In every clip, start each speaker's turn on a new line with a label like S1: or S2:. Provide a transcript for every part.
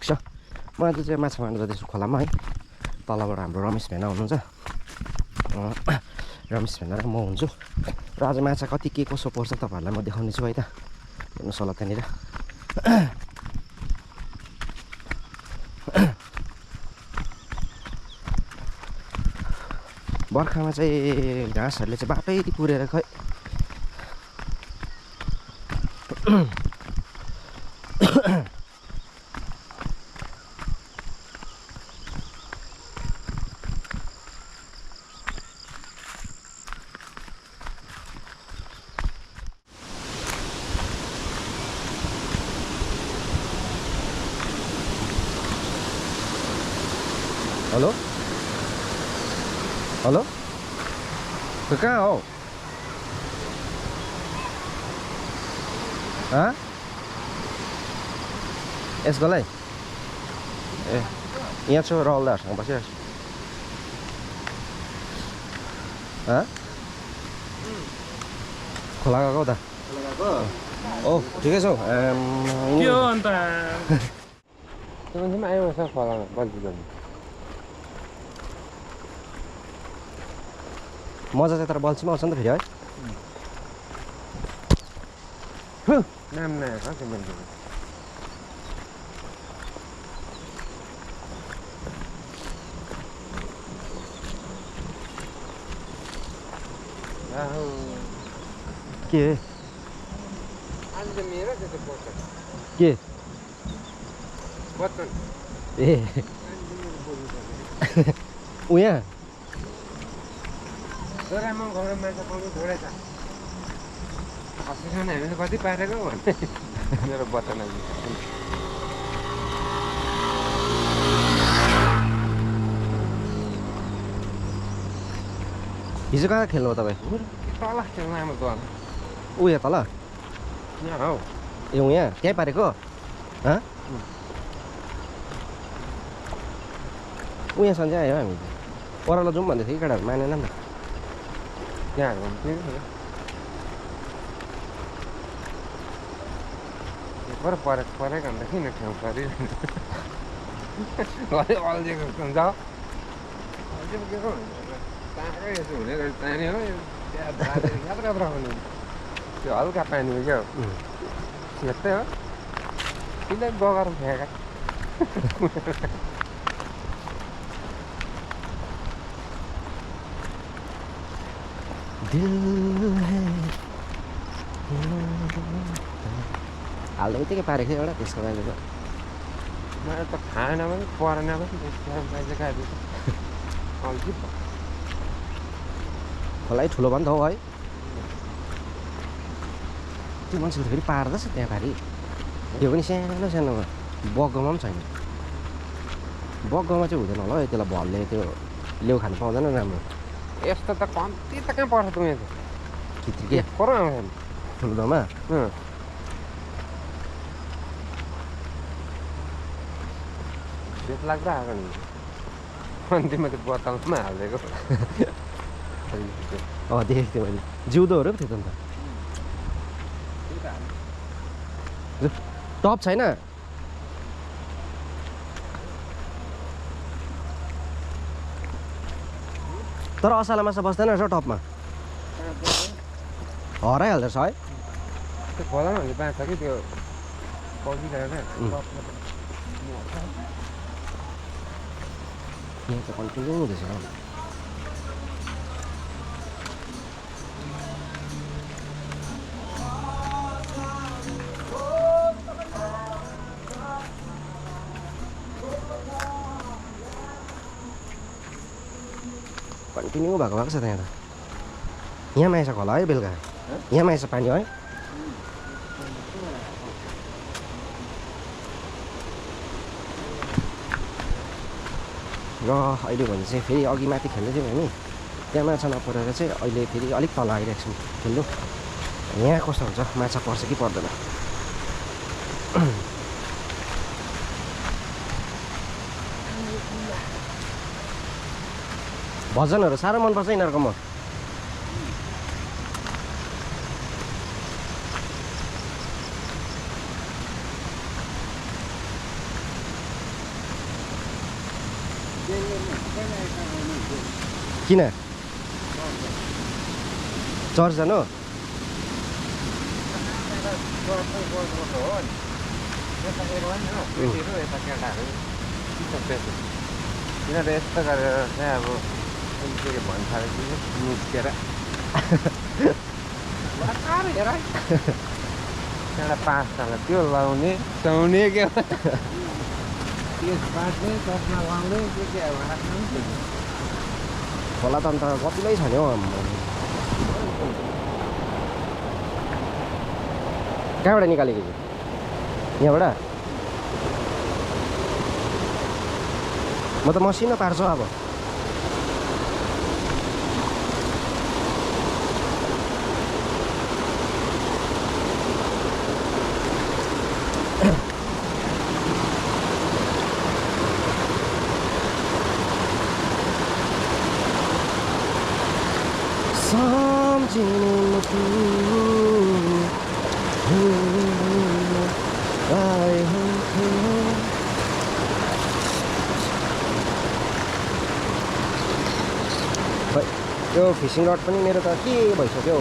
S1: लाग्छ। म आज चाहिँ माछा मार्न जाँदैछु खोलामा है। तलबाट हाम्रो रमेश भेना हुनुहुन्छ, रमेश भेना र म हुन्छु र आज माछा कति के कसो पर्छ तपाईँहरूलाई म देखाउनेछु है त। हेर्नुहोस् होला त्यहाँनिर बर्खामा चाहिँ घाँसहरूले चाहिँ बाटै पुरेर खै हेलो हेलो तो कहाँ हो? हाँ यसकोलाई ए यहाँ छु रौलदाहरूसँग बसिरहेको छु। खोला गएको त ओ ठिकै छौ
S2: के हो अन्त त्यो मान्छे आयो सर खोलामा बल्छी गर्नु
S1: मजा चाहिँ तर बल्छीमा आउँछ नि त फेरि है।
S2: नाम नआएको त्यो मान्छेको
S1: के
S2: आज त मेरो त्यस्तो पर्छ
S1: के
S2: बच्चन
S1: ए उहाँ
S2: जरामा गएर माछा पाउनु थोरै छ अस्तिसम्म हामीले कति पारेको भन्ने मेरो बच्चन
S1: हिजो कहाँ खेल्नु हो तपाईँ?
S2: तल त्यो लामो द्वार
S1: उयो तल
S2: यहाँ हौ
S1: ए यहाँ त्यहीँ पारेको हँ उहाँ सन्चै आयो हामी ओह्रालो जाउँ भन्दै थियो कि केटाहरू मानेन नि त।
S2: त्यहाँ घुम्थ्यो पर परेको अन्त किन ठाउँ पऱ्यो अल्झेको हुन्छ अल्झेको के ताकै यसो हुने गरी तान्यो हो यात्रा हुने त्यो हल्का पानी हो क्या यस्तै हो किन बगर फ्याँका
S1: हाल्दा बित्तिकै पारेको थियो एउटा त्यसको लागि
S2: मलाई त खाएन पनि परेन पनि त्यसको खाएपछि अल्छी
S1: खोलै ठुलो भयो नि त हौ है। त्यो मान्छेले फेरि पार्दैछ त्यहाँ पारि त्यो पनि सानो सानोमा बग्गोमा पनि छैन। बग्गोमा चाहिँ हुँदैन होला है त्यसलाई भलले त्यो लेउ खानु पाउँदैन राम्रो।
S2: यस्तो त कम्ती त कहाँ पर्छ तुम्हें
S1: खिच्री के
S2: पर आउँछ
S1: ठुलो दाउमा
S2: बेस लाग्दा आएको नि कम्तीमा त्यो बोतलमा हालिदिएको
S1: देखेको थियो मैले जिउँदोहरू पो थियो त अन्त टप छैन तर असाला माछा बस्दैन रहेछ टपमा हराइहाल्दो रहेछ है।
S2: त्यो खोलामा हामीले पाएको छ कि त्यो पौकिरहेको
S1: यहाँ त कन्टिन्यू हुँदैछ कन्टिन्यू भएको छ त्यहाँ त। यहाँ माइस खोला है बेलुका यहाँ माइस पानी है। र अहिले भने चाहिँ फेरि अघि माथि खेल्दै थियौँ हामी त्यहाँ माछा नपरेर चाहिँ अहिले फेरि अलिक तल आइरहेको छौँ खेल्नु। यहाँ कस्तो हुन्छ माछा पर्छ कि पर्दैन। भजनहरू साह्रो मनपर्छ यिनीहरूको म किन चर्च जानु
S2: किनभने यस्तो गरेर चाहिँ अब के भन्छ निस्केर हेर एउटा 5 तला त्यो लाउने सुहाउने के त्यो बाँच्ने चस्मा लाउने के अब
S1: खोला त अन्त कतिलाई छ नि हौ कहाँबाट निकालेको यहाँबाट म त मसिनो पार्छु अब यो फिसिङ रड पनि मेरो त के भइसक्यो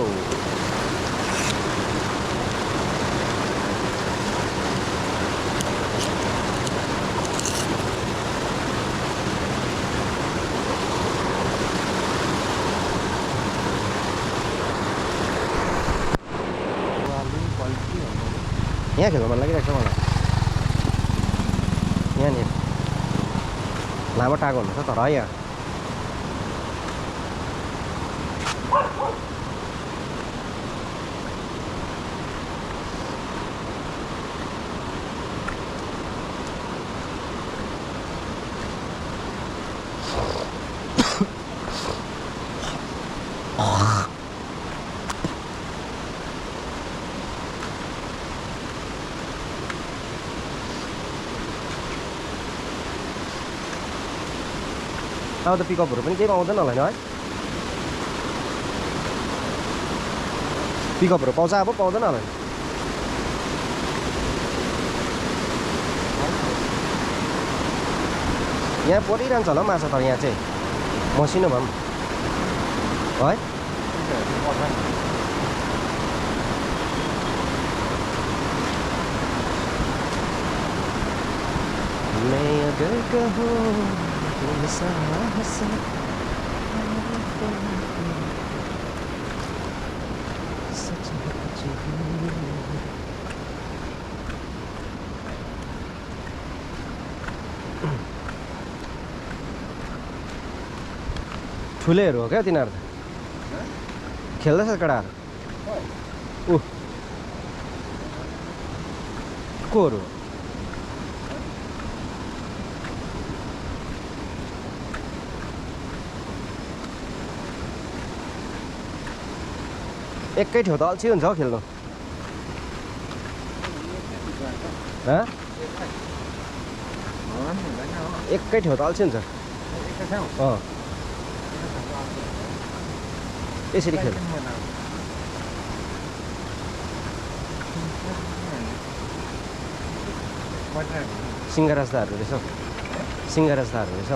S1: यहाँ खेल्नु मन लागिरहेको छ मलाई यहाँनिर लामो टाको हुन्छ तर यहाँ अब त पिकअपहरू पनि केही पाउँदैन होला नि है पिकअपहरू पाउँछ अब पाउँदैन होला नि यहाँ परिरहन्छ होला माछा त यहाँ चाहिँ मसिनो भए पनि ठुलेहरू हो क्या तिनीहरू त खेल्दैछ केटाहरू कोहरू एकै ठाउँ त अल्छी हुन्छ हौ खेल्नु एकै ठाउँ त अल्छी हुन्छ यसरी खेल सिङ्गराजदाहरू रहेछ सिङ्गराजदाहरू रहेछ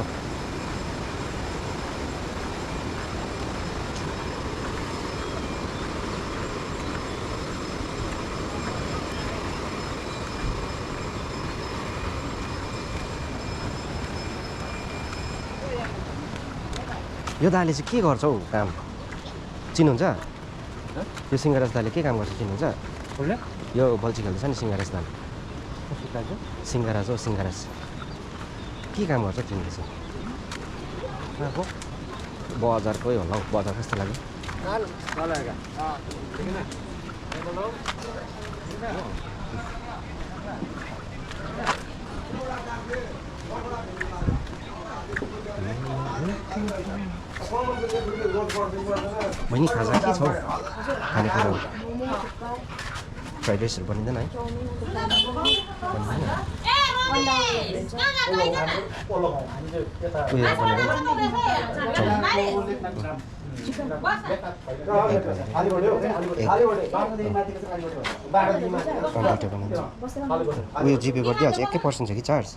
S1: यो दाले चाहिँ के गर्छ हौ काम चिन्नुहुन्छ यो सिङ्गराज दाले के काम गर्छ चिन्नुहुन्छ यो बल्छी खेल्दैछ नि सिङ्गराज दाले सिङ्गराज हो सिङ्गराज के काम गर्छ चिन्दैछ बजारकै होला हौ बजार कस्तो लाग्यो बहिनी खाजा के छ खानेकुरा फ्राइड राइसहरू बनिँदैन है उयो जिपे गरिदिइहाल्छ 1% छ कि चार्ज